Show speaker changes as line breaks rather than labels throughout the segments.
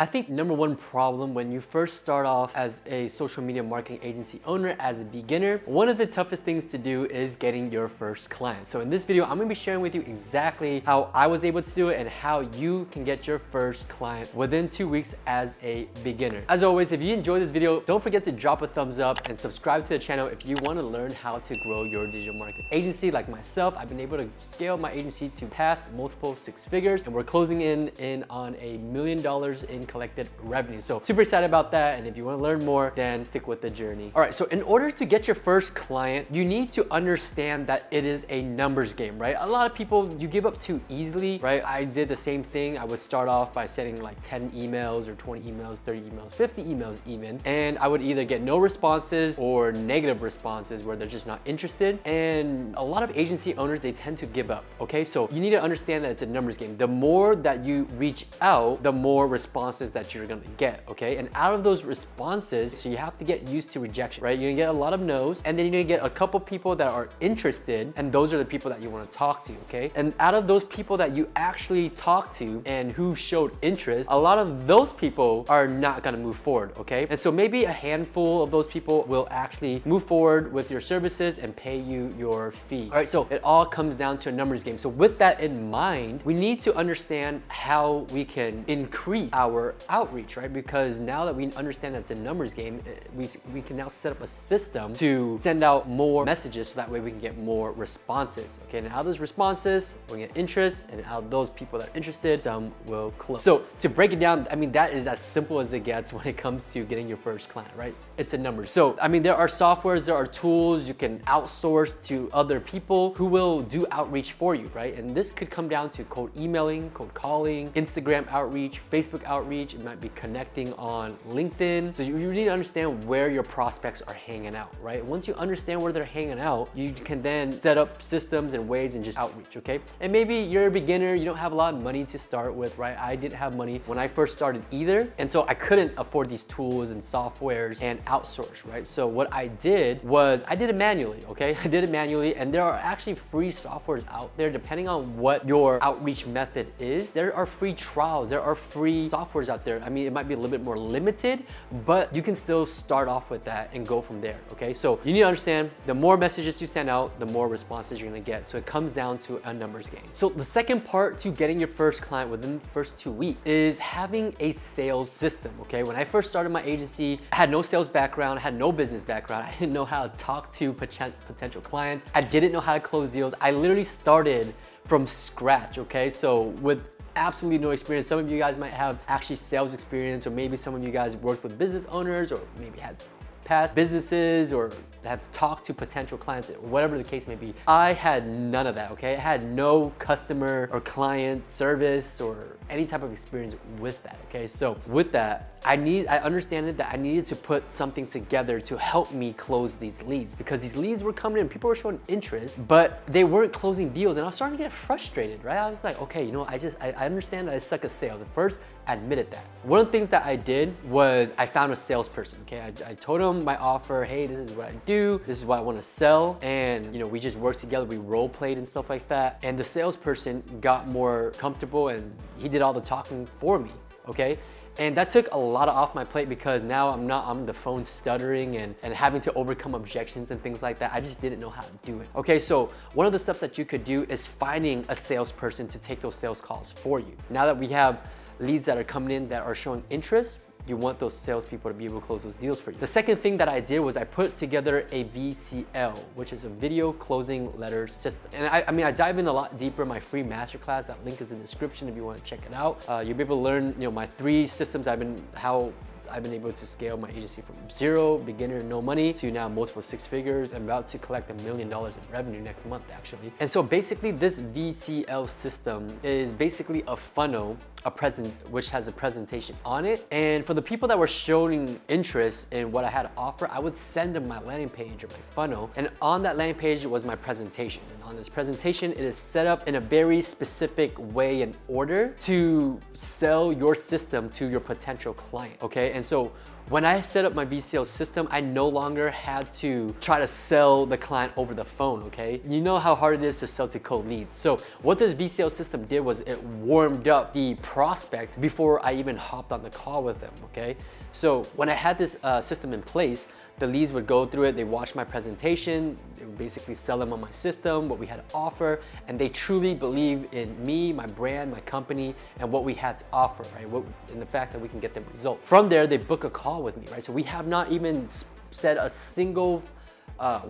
I think number one problem when you first start off as a social media marketing agency owner, as a beginner, one of the toughest things to do is getting your first client. So in this video, I'm gonna be sharing with you exactly how I was able to do it and how you can get your first client within 2 weeks as a beginner. As always, if you enjoyed this video, don't forget to drop a thumbs up and subscribe to the channel if you wanna learn how to grow your digital marketing agency. Like myself, I've been able to scale my agency to past multiple 6 figures, and we're closing in on $1 million in collected revenue. So super excited about that. And if you want to learn more, then stick with the journey. All right, so in order to get your first client, you need to understand that it is a numbers game, right? A lot of people, you give up too easily, right? I did the same thing. I would start off by sending like 10 emails or 20 emails, 30 emails, 50 emails even. And I would either get no responses or negative responses where they're just not interested. And a lot of agency owners, they tend to give up, okay? So you need to understand that it's a numbers game. The more that you reach out, the more responses that you're gonna get, okay? And out of those responses, so you have to get used to rejection, right? You're gonna get a lot of no's, and then you're gonna get a couple people that are interested, and those are the people that you wanna talk to, okay? And out of those people that you actually talk to and who showed interest, a lot of those people are not gonna move forward, okay? And so maybe a handful of those people will actually move forward with your services and pay you your fee. All right, so it all comes down to a numbers game. So with that in mind, we need to understand how we can increase our outreach, right? Because now that we understand that it's a numbers game, we can now set up a system to send out more messages so that way we can get more responses, okay? And out of those responses, we'll get interest, and out of those people that are interested, some will close. So to break it down, I mean, that is as simple as it gets when it comes to getting your first client, right? It's a number. So, I mean, there are softwares, there are tools you can outsource to other people who will do outreach for you, right? And this could come down to cold emailing, cold calling, Instagram outreach, Facebook outreach. It might be connecting on LinkedIn. So you need to understand where your prospects are hanging out, right? Once you understand where they're hanging out, you can then set up systems and ways and just outreach, okay? And maybe you're a beginner, you don't have a lot of money to start with, right? I didn't have money when I first started either. And so I couldn't afford these tools and softwares and outsource, right? So what I did was I did it manually, okay? I did it manually, and there are actually free softwares out there depending on what your outreach method is. There are free trials, there are free softwares out there. I mean, it might be a little bit more limited, but you can still start off with that and go from there, okay? So you need to understand the more messages you send out, the more responses you're gonna get. So it comes down to a numbers game. So the second part to getting your first client within the first 2 weeks is having a sales system, okay? When I first started my agency, I had no sales background, I had no business background. I didn't know how to talk to potential clients. I didn't know how to close deals. I literally started from scratch, okay? So with absolutely no experience. Some of you guys might have actually sales experience, or maybe some of you guys worked with business owners, or maybe had past businesses, or have talked to potential clients, whatever the case may be. I had none of that, okay? I had no customer or client service or any type of experience with that, okay? So with that, I understood that I needed to put something together to help me close these leads, because these leads were coming in, people were showing interest, but they weren't closing deals, and I was starting to get frustrated, right? I was like, okay, you know, I understand that I suck at sales. At first, I admitted that. One of the things that I did was I found a salesperson, okay? I told him my offer, hey, this is what I do, this is what I want to sell, and you know, we just worked together, we role played and stuff like that, and the salesperson got more comfortable and he did all the talking for me, okay? And that took a lot off my plate, because now I'm on the phone stuttering and having to overcome objections and things like that. I just didn't know how to do it. Okay, so one of the steps that you could do is finding a salesperson to take those sales calls for you. Now that we have leads that are coming in that are showing interest, you want those salespeople to be able to close those deals for you. The second thing that I did was I put together a VCL, which is a video closing letter system. And I mean, I dive in a lot deeper in my free masterclass. That link is in the description if you want to check it out. You'll be able to learn, you know, my 3 systems how I've been able to scale my agency from zero, beginner, no money, to now multiple 6 figures. I'm about to collect $1 million in revenue next month, actually. And so basically this VCL system is basically a funnel, which has a presentation on it. And for the people that were showing interest in what I had to offer, I would send them my landing page or my funnel. And on that landing page was my presentation. And on this presentation, it is set up in a very specific way and order to sell your system to your potential client, okay? And so When I set up my VCL system, I no longer had to try to sell the client over the phone, okay? You know how hard it is to sell to cold leads. So what this VCL system did was it warmed up the prospect before I even hopped on the call with them, okay? So when I had this system in place, the leads would go through it, they watch my presentation, they would basically sell them on my system, what we had to offer, and they truly believe in me, my brand, my company, and what we had to offer, right? And the fact that we can get them results. From there, they book a call with me, right? So we have not even said a single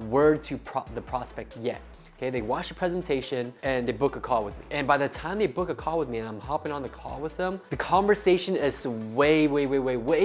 word to the prospect yet. Okay, they watch the presentation and they book a call with me. And by the time they book a call with me and I'm hopping on the call with them, the conversation is way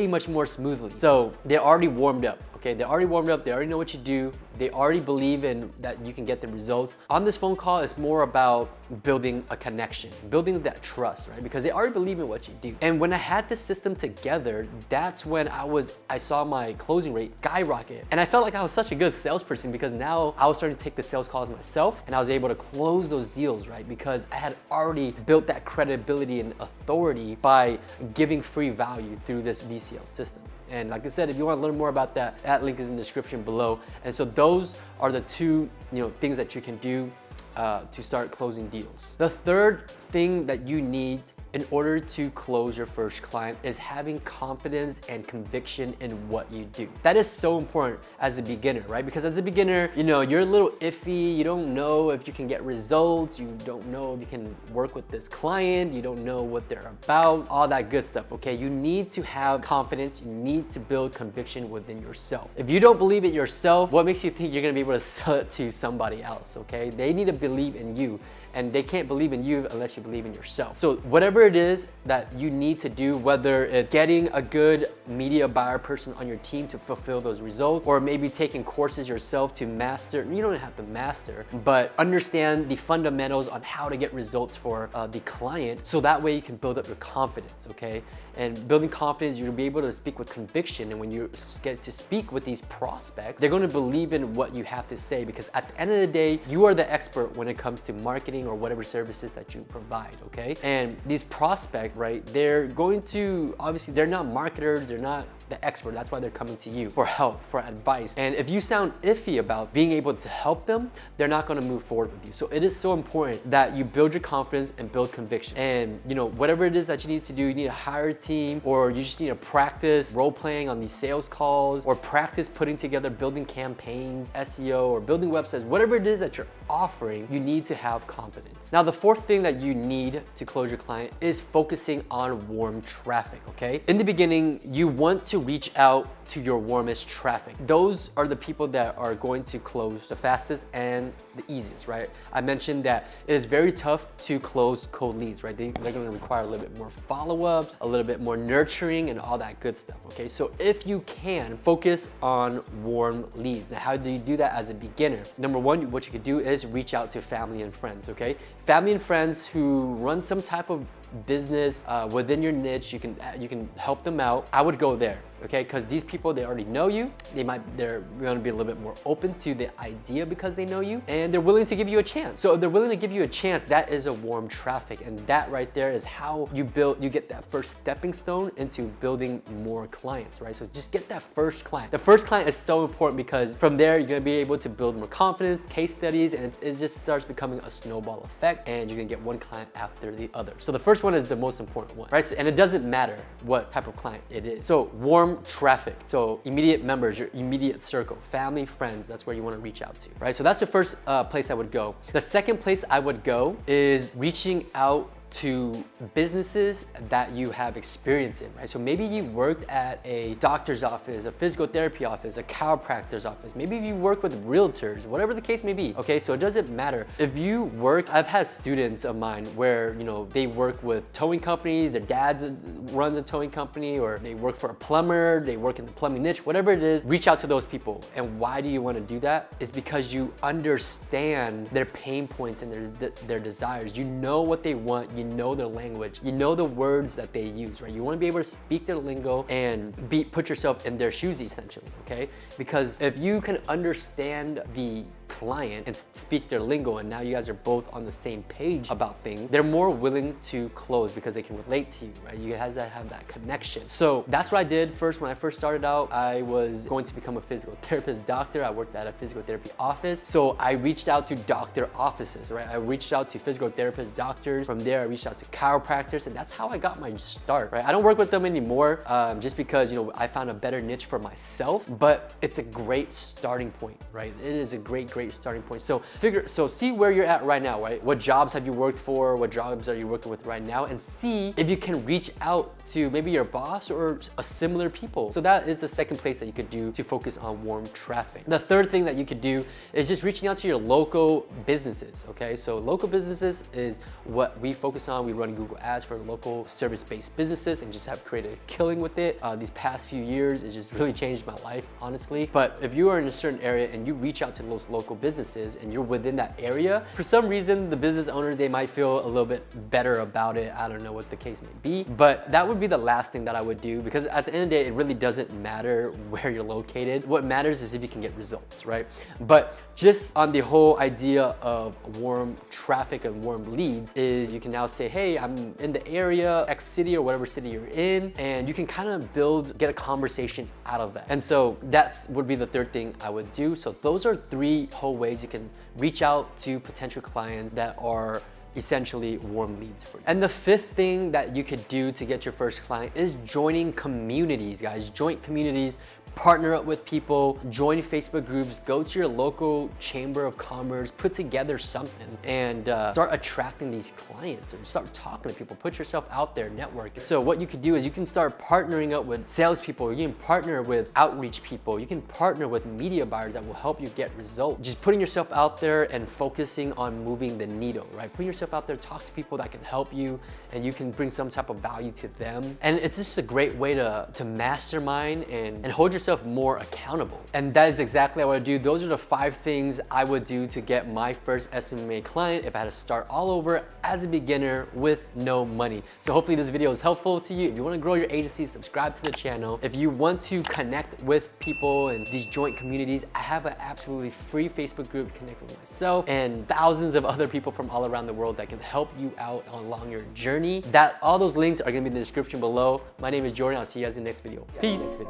much more smoothly. So they're already warmed up, okay? They're already warmed up, they already know what you do, they already believe in that you can get the results. On this phone call, it's more about building a connection, building that trust, right? Because they already believe in what you do. And when I had this system together, that's when I saw my closing rate skyrocket. And I felt like I was such a good salesperson because now I was starting to take the sales calls myself and I was able to close those deals, right? Because I had already built that credibility and authority by giving free value through this VCL system. And like I said, if you want to learn more about that, that link is in the description below. And so those are the two things that you can do to start closing deals. The third thing that you need in order to close your first client is having confidence and conviction in what you do. That is so important as a beginner, right? Because as a beginner, you're a little iffy. You don't know if you can get results. You don't know if you can work with this client. You don't know what they're about, all that good stuff, okay? You need to have confidence. You need to build conviction within yourself. If you don't believe it yourself, what makes you think you're gonna be able to sell it to somebody else, okay? They need to believe in you, and they can't believe in you unless you believe in yourself. So whatever it is that you need to do, whether it's getting a good media buyer person on your team to fulfill those results, or maybe taking courses yourself to master, you don't have to master, but understand the fundamentals on how to get results for the client, so that way you can build up your confidence, okay? And building confidence, you'll be able to speak with conviction, and when you get to speak with these prospects, they're gonna believe in what you have to say, because at the end of the day, you are the expert when it comes to marketing or whatever services that you provide, okay? And these prospects, right, they're going to, obviously, they're not marketers, they're not the expert. That's why they're coming to you for help, for advice. And if you sound iffy about being able to help them, they're not going to move forward with you. So it is so important that you build your confidence and build conviction. And whatever it is that you need to do, you need to hire a team, or you just need to practice role playing on these sales calls, or practice putting together building campaigns, SEO, or building websites. Whatever it is that you're offering, you need to have confidence. Now, the fourth thing that you need to close your client is focusing on warm traffic, okay? In the beginning, you want to reach out to your warmest traffic. Those are the people that are going to close the fastest and the easiest, right? I mentioned that it is very tough to close cold leads, right? They're going to require a little bit more follow-ups, a little bit more nurturing, and all that good stuff, okay? So if you can, focus on warm leads. Now, how do you do that as a beginner? Number one, what you could do is reach out to family and friends, okay? Family and friends who run some type of business within your niche, you can help them out. I would go there, okay? Because these people, they already know you. They're going to be a little bit more open to the idea because they know you, and they're willing to give you a chance. So if they're willing to give you a chance, that is a warm traffic, and that right there is how you get that first stepping stone into building more clients, right? So just get that first client. The first client is so important because from there you're going to be able to build more confidence, case studies, and it just starts becoming a snowball effect, and you're going to get one client after the other. So the first one is the most important one, right? So, and it doesn't matter what type of client it is. So warm traffic. So immediate members, your immediate circle, family, friends, that's where you want to reach out to, right? So that's the first place I would go. The second place I would go is reaching out to businesses that you have experience in, right? So maybe you worked at a doctor's office, a physical therapy office, a chiropractor's office. Maybe you work with realtors, whatever the case may be, okay? So it doesn't matter. If you work, I've had students of mine where, they work with towing companies, their dads runs a towing company, or they work for a plumber, they work in the plumbing niche, whatever it is, reach out to those people. And why do you want to do that? It's because you understand their pain points and their desires. You know what they want, you know their language, you know the words that they use, right? You want to be able to speak their lingo and put yourself in their shoes essentially, okay? Because if you can understand the client and speak their lingo, and now you guys are both on the same page about things, they're more willing to close because they can relate to you, right? You guys have that connection. So that's what I did first. When I first started out, I was going to become a physical therapist doctor. I worked at a physical therapy office. So I reached out to doctor offices, right? I reached out to physical therapist doctors. From there, I reached out to chiropractors, and that's how I got my start, right? I don't work with them anymore just because, you know, I found a better niche for myself, but it's a great starting point, right? It is a great starting point. So see where you're at right now, right? What jobs have you worked for? What jobs are you working with right now? And see if you can reach out to maybe your boss or a similar people. So that is the second place that you could do to focus on warm traffic. The third thing that you could do is just reaching out to your local businesses, okay? So local businesses is what we focus on. We run Google Ads for local service-based businesses and just have created a killing with it. These past few years, it's just really changed my life, honestly. But if you are in a certain area and you reach out to those local businesses and you're within that area, for some reason, the business owners, they might feel a little bit better about it. I don't know what the case may be, but that would be the last thing that I would do, because at the end of the day, it really doesn't matter where you're located. What matters is if you can get results, right? But just on the whole idea of warm traffic and warm leads is you can now say, hey, I'm in the area, X city or whatever city you're in, and you can kind of get a conversation out of that. And so that would be the third thing I would do. So those are three whole ways you can reach out to potential clients that are essentially warm leads for you. And the fifth thing that you could do to get your first client is joining communities, guys. Join communities, partner up with people, join Facebook groups, go to your local chamber of commerce, put together something, and start attracting these clients or start talking to people. Put yourself out there, network. So what you could do is you can start partnering up with salespeople, you can partner with outreach people, you can partner with media buyers that will help you get results. Just putting yourself out there and focusing on moving the needle, right? Putting yourself out there, talk to people that can help you and you can bring some type of value to them. And it's just a great way to mastermind and hold yourself more accountable. And that is exactly what I do. Those are the 5 things I would do to get my first SMMA client if I had to start all over as a beginner with no money. So hopefully this video is helpful to you. If you want to grow your agency, subscribe to the channel. If you want to connect with people in these joint communities, I have an absolutely free Facebook group connected with myself and thousands of other people from all around the world that can help you out along your journey. All those links are going to be in the description below. My name is Jordan. I'll see you guys in the next video. Peace.